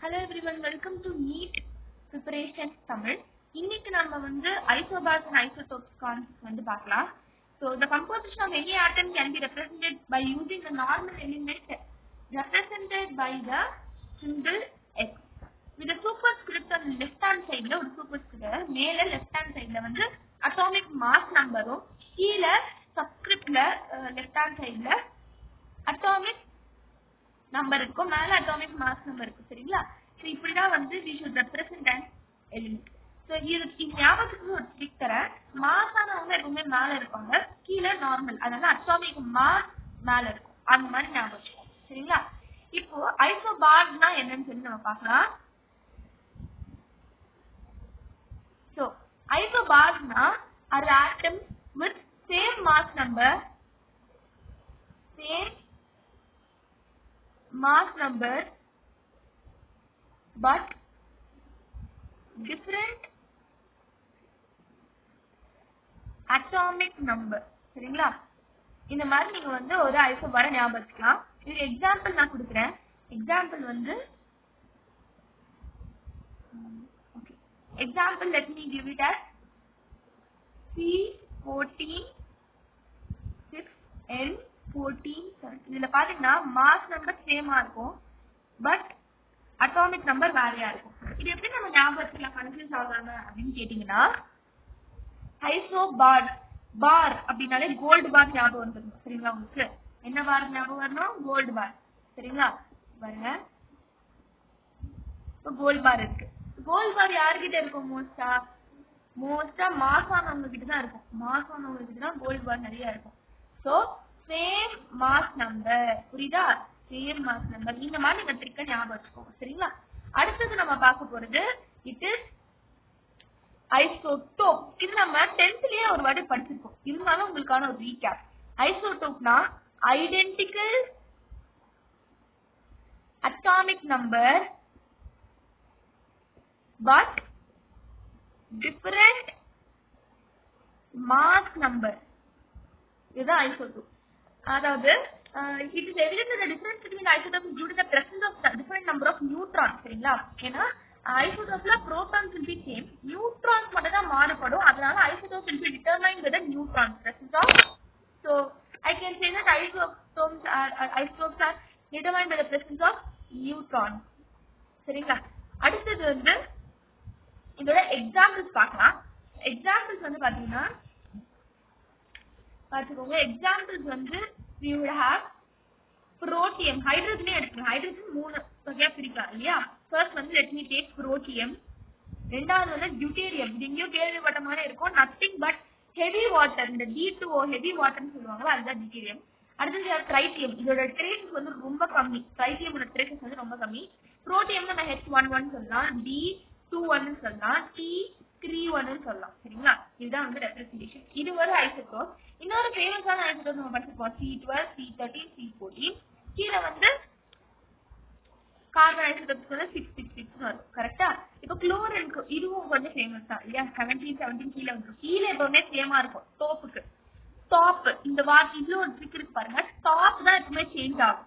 Hello everyone, welcome to NEET Preparation Tamil. இன்னைக்கு நம்ம isobars and isotopes concept பார்க்கலாம். So the composition of any atom can be represented by using the normal element represented by the symbol X. With the superscript on the left hand side ஒரு superscript மேல left hand sideல atomic mass numberம் கீழ subscriptல left hand sideல atomic number இருக்கும் மேல atomic mass number இருக்கு சரிங்களா. So இப்படி தான் we should represent an element. So இது ஞாபகத்துக்கு ஒரு ட்ரிக் தரேன். மாஸ் ஆனவங்க எப்பவுமே மேல இருப்பாங்க, கீழ நார்மல், அதனால atomic mass மேல இருக்கும். அந்த மாதிரி ஞாபகம் வச்சுக்கோங்க சரிங்களா. இப்போ ஐசோபார்ஸ்னா என்னன்னு சொல்லி நம்ம பார்க்கலாம். சோ ஐசோபார்ஸ்னா are atoms with same mass number but different atomic number சரிங்களா. இந்த மாதிரி நீங்க ஒரு ஐசோபாரை ஞாபகம் வச்சுக்கலாம். இது எக்ஸாம்பிள் நான் கொடுக்குறேன். Example example let me give it as C14 6N14 இதுல பாத்தீங்கன்னா மாஸ் நம்பர் சேமா இருக்கும், பட் அட்டாமிக் நம்பர் வேறையா இருக்கும். இது எப்படி நம்ம ஞாபகம் வச்சுக்கலாம் கன்ஃபியூஸ் ஆகாம அப்படின்னு கேட்டீங்கன்னா, ஐசோபார் பார் அப்படின்னாலே கோல்டு பார் ஞாபகம் வந்துடும் சரிங்களா. உங்களுக்கு என்ன பார் ஞாபகம் வரணும்? கோல்டு பார் சரிங்களா. பாருங்க, கோல்டு பார் இருக்கு. கோல்டு பார் யாருக்கிட்ட இருக்கும்? மோஸ்டா மாஸ் ஆனவங்க கிட்ட தான் இருக்கும். மாஸ் ஆனவங்க கிட்ட தான் கோல்டு பார் நிறைய இருக்கும். சோ சேம் மாஸ் நம்பர், புரியுதா? Same mass number. இந்த மாதிரி நீங்க ட்ரிக்க ஞாபகம் வச்சுக்கோங்க சரிங்களா. அடுத்தது நம்ம பார்க்க போறது இட் இஸ் ஐசோடோப். இது நம்ம 10thலயே ஒரு வாட்டி படிச்சிருக்கோம், இருந்தாலும் உங்களுக்கான ஒரு ரீகேப். ஐசோடோப்னா identical atomic number but different mass number. இதுதான் ஐசோடோப். அதாவது it is evident that the difference between isotopes is due to the presence of different number of neutrons சரிங்களா. ஏன்னா ஐசோடோப்ல protons will be same, neutrons மட்டும் தான் மாறுபடும். அதனால isotopes will be determined by the neutron presence of. So I can say that isotopes are determined by the presence of neutrons சரிங்களா. அடுத்தது இதோட examples பார்க்கலாம். எக்ஸாம்பிள்ஸ் பாத்தீங்கன்னா பாத்துக்கோங்க. Examples we would have protium. ஹைட்ரஜனே எடுத்துக்கலாம். ஹைட்ரஜன் 3 வகையா பிரிக்கலாம் இல்லையா. First let me take protium. ரெண்டாவது deuterium. இது எங்கேயோ கேள்விப்பட்ட மாதிரி இருக்கும். நத்திங் பட் ஹெவி வாட்டர், இந்த D2O ஹெவி வாட்டர்னு சொல்லுவாங்க, அதுதான் deuterium. அடுத்தது ட்ரைட்டியம். இதோட ட்ரேசஸ் ரொம்ப கம்மி. ட்ரைட்டியமோட ட்ரேசஸ் ரொம்ப கம்மி. புரோட்டியம் நம்ம H11 சொல்லலாம், D21 சொல்லலாம், T31 சொல்லலாம் சரிங்களா. இதுதான் ரெப்ரசன்டேஷன். இது ஒரு ஐசோடோப். இன்னொரு ஃபேமஸான ஐசோடோப் நம்ம படிச்சிருப்போம், C12 C13 C14. கீழ கார்பன் ஐசோடோப்ஸ் 666 வரும் கரெக்டா. இப்போ குளோரினுக்கு இதுவும் கொஞ்சம் ஃபேமஸ் தான் இல்லையா. 17 17 கீழ வந்துடும். கீழ எப்பவுமே சேமா இருக்கும் டோப்புக்கு. டாப் இந்த வார்த்தை இதுல ஒரு ட்ரிக் இருக்கு பாருங்க. டாப் தான் எப்பவுமே சேஞ்ச் ஆகும்.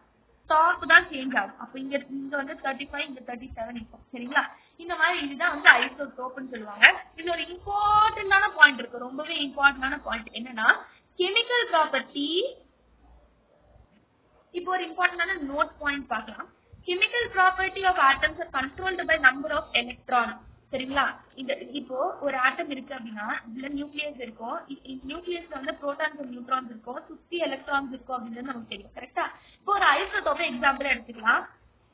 டாப் தான் சேஞ்ச் ஆகும். அப்ப இங்க 35 இங்க 37 இருக்கும் சரிங்களா. இந்த மாதிரி இதுதான் ஐசோடோப்னு சொல்லுவாங்க. இதுல ஒரு இம்பார்ட்டன்டான பாயிண்ட் இருக்கு, ரொம்பவே இம்பார்ட்டன்டான பாயிண்ட் என்னன்னா கெமிக்கல் ப்ராப்பர்ட்டி. இப்போ ஒரு இம்பார்ட்டன்டான நோட் பாயிண்ட் பார்க்கலாம். Chemical property of atoms are controlled by number of electron சரிங்களா. இந்த இப்போ ஒரு ஆட்டம் இருக்கு அப்படின்னா இதுல நியூக்ளியஸ் இருக்கும். நியூக்ளியஸ்ல புரோட்டான்ஸ் அண்ட் நியூட்ரான்ஸ் இருக்கும், சுத்தி எலக்ட்ரான்ஸ் இருக்கும் அப்படின்றது நமக்கு தெரியும் கரெக்டா. இப்போ ஒரு ஐசோடோப்பை எக்ஸாம்பிள் எடுத்துக்கலாம்.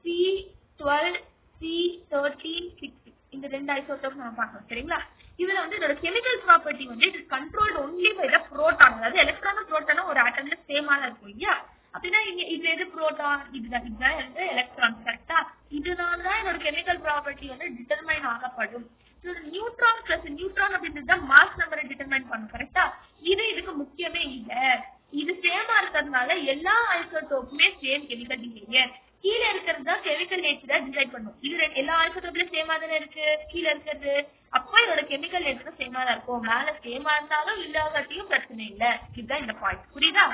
C12 C13 6 இந்த ரெண்டு ஐசோடோப் நம்ம பார்க்கலாம் சரிங்களா. இதுல இதோட chemical property it is controlled only by the proton. அதாவது எலக்ட்ரானும் புரோட்டானும் ஒரு ஆட்டம்ல சேமா தான் இருக்கும் இல்லையா. அப்படின்னா இது எது புரோட்டான், இதுதான் எலக்ட்ரான் கரெக்டா. இதனாலதான் இதோட கெமிக்கல் ப்ராப்பர்ட்டி டிட்டர்மைன் ஆகப்படும். நியூட்ரான் பிளஸ் நியூட்ரான் அப்படின்றது மாஸ் நம்பரை டிட்டர்மைன் பண்ணும் கரெக்டா. இதுக்கு முக்கியமே இல்ல. இது சேமா இருக்கிறதுனால எல்லா ஐசோடோப்புமே சேம் கெமிக்கல் பிஹேவியர். கீழ இருக்கிறது தான் கெமிக்கல் நேச்சரை டிசைட் பண்ணும். இது எல்லா ஐசோடோப்லயும் சேமா தானே இருக்கு கீழ இருக்கிறது. அப்போ இதோட கெமிக்கல் நேச்சர் சேமா தான் இருக்கும். மேல சேமா இருந்தாலும் இல்லாததையும் பிரச்சனை இல்ல. இதுதான் இந்த பாயிண்ட், புரியுதா?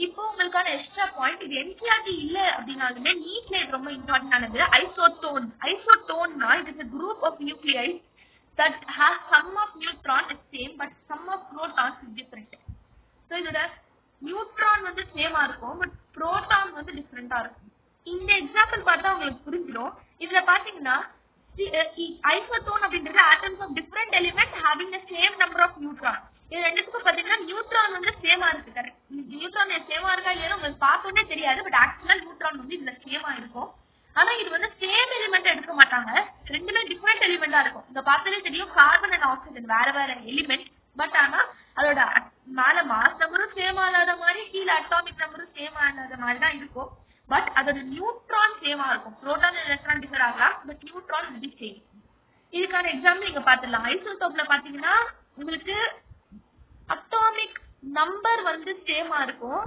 இப்போ உங்களுக்கான எக்ஸ்ட்ரா பாயிண்ட், இது என்சிஆர்டி இல்ல அப்படின்னாலுமே நீட்ல இது ரொம்ப இம்பார்ட்டன்ட் ஆனது. ஐசோடோன். ஐசோடோன்னா it is a group of nuclei that has sum of neutron is same but sum of protons is different. So இதோட நியூட்ரான் வந்து சேமா இருக்கும் பட் புரோட்டான் வந்து டிஃபரெண்டா இருக்கும். இந்த எக்ஸாம்பிள் பார்த்தா உங்களுக்கு புரிஞ்சிடும். இதுல பாத்தீங்கன்னா ஐசோடோன் அப்படின்றது atoms of different element having the same number of neutron. இது ரெண்டுத்துக்கும் பாத்தீங்கன்னா நியூட்ரான் வந்து சேமா இருக்கு. கரெக்ட், நியூட்ரான் சேமா இருக்கா இல்லையா உங்களுக்கு பார்த்தோன்னே தெரியாது, பட் ஆக்சுவலா நியூட்ரான் வந்து இதுல சேமா இருக்கும். ஆனா இது வந்து சேம் எலிமெண்ட் எடுக்க மாட்டாங்க, ரெண்டுமே டிஃபரெண்ட் எலிமெண்டா இருக்கும். இங்க பார்த்தாலே தெரியும் கார்பன் அண்ட் ஆக்சிஜன் வேற வேற எலிமெண்ட், பட் ஆனா அதோட மேல மாஸ் நம்பரும் சேமா இல்லாத மாதிரி கீழே அட்டாமிக் நம்பரும் சேமா இல்லாத மாதிரி தான் இருக்கும். பட் அதோட நியூட்ரான் சேமா இருக்கும். புரோட்டான் எலக்ட்ரான் டிஃபர் ஆகலாம், பட் நியூட்ரான் வந்து சேம். இதுக்கான எக்ஸாம்பிள் நீங்க பாத்துடலாம். ஐசோடோப்ல பாத்தீங்கன்னா உங்களுக்கு அட்டாமிக் நம்பர் வந்து சேமா இருக்கும்.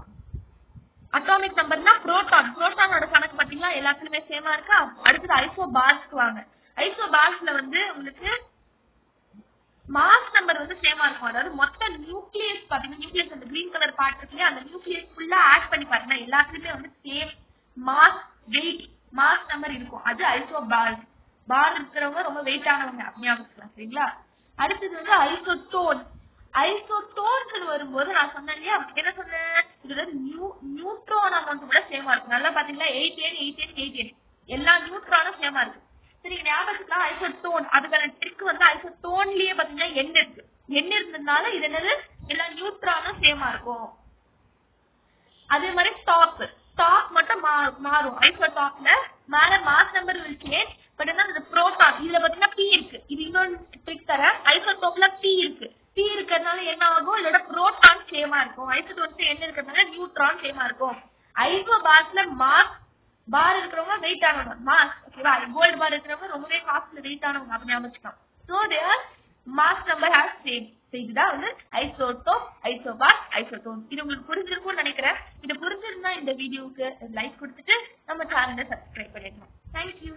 அட்டாமிக் நம்பர்னா புரோட்டான், புரோட்டானோட கணக்கு பாத்தீங்கன்னா எல்லாத்துலயுமே சேமா இருக்கா. அடுத்தது ஐசோபார்ஸ்க்கு வாங்க. ஐசோபார்ஸ்ல வந்து உங்களுக்கு மாஸ் நம்பர் வந்து சேமா இருக்கும். அதாவது மொத்த நியூக்ளியஸ் பாத்தீங்கன்னா நியூக்ளியஸ் அந்த கிரீன் கலர் பார்ட் இருக்குல்லையா, அந்த நியூக்ளியஸ் ஃபுல்லா ஆட் பண்ணி பாருங்க, எல்லாத்துலயுமே வந்து same mass weight mass number இருக்கும். அது ஐசோபார்ஸ். பார் இருக்கிறவங்க ரொம்ப வெயிட் ஆனவங்க அப்படியா வச்சுக்கலாம், சரிங்களா. அடுத்தது வந்து ஐசோடோன். ஐசோடோன்ஸ் வரும்போது நான் சொன்னேன் இல்லையா, என்ன சொன்னேன், இதுல நியூட்ரான் அமௌண்ட் கூட சேமா இருக்கும். நல்லா பாத்தீங்களா 8 எல்லா நியூட்ரானும் சேமா இருக்கு. சரி ஞாபகத்துக்கு ஐசோடோன், அதுக்கான ட்ரிக் வந்து ஐசோடோன்லயே பாத்தீங்கன்னா எண் இருக்கு. எண் இருந்ததுனால இது என்னது எல்லா நியூட்ரானும் சேமா இருக்கும். அதே மாதிரி டாப் மட்டும் மாறும். ஐசோடாப்ல மேல mass number will change, but என்ன இது புரோட்டான். இதுல பாத்தீங்கன்னா பி இருக்கு. இது இன்னொரு ட்ரிக் தரேன். ஐசோடோப்ல பி இருக்கு. பி இருக்கிறதுனால என்ன ஆகும், இதோட புரோட்டான் சேமா இருக்கும். ஐசோடோன்ஸ் என்ன இருக்கிறதுனால நியூட்ரான் சேமா இருக்கும். ஐசோபார்ஸ்ல மாஸ் பார் இருக்கிறவங்க வெயிட் ஆனவங்க மாஸ், ஓகேவா. கோல்டு பார் இருக்கிறவங்க ரொம்பவே காஸ்ட்ல வெயிட் ஆனவங்க அப்படி ஞாபகம். So their mass number has same. இதுதான் வந்து ஐசோடோப், ஐசோபார், ஐசோடோன். இது உங்களுக்கு புரிஞ்சிருக்கும்னு நினைக்கிறேன். இது புரிஞ்சிருந்தா இந்த வீடியோக்கு லைக் கொடுத்துட்டு நம்ம சேனலை சப்ஸ்கிரைப் பண்ணிடணும். தேங்க்யூ.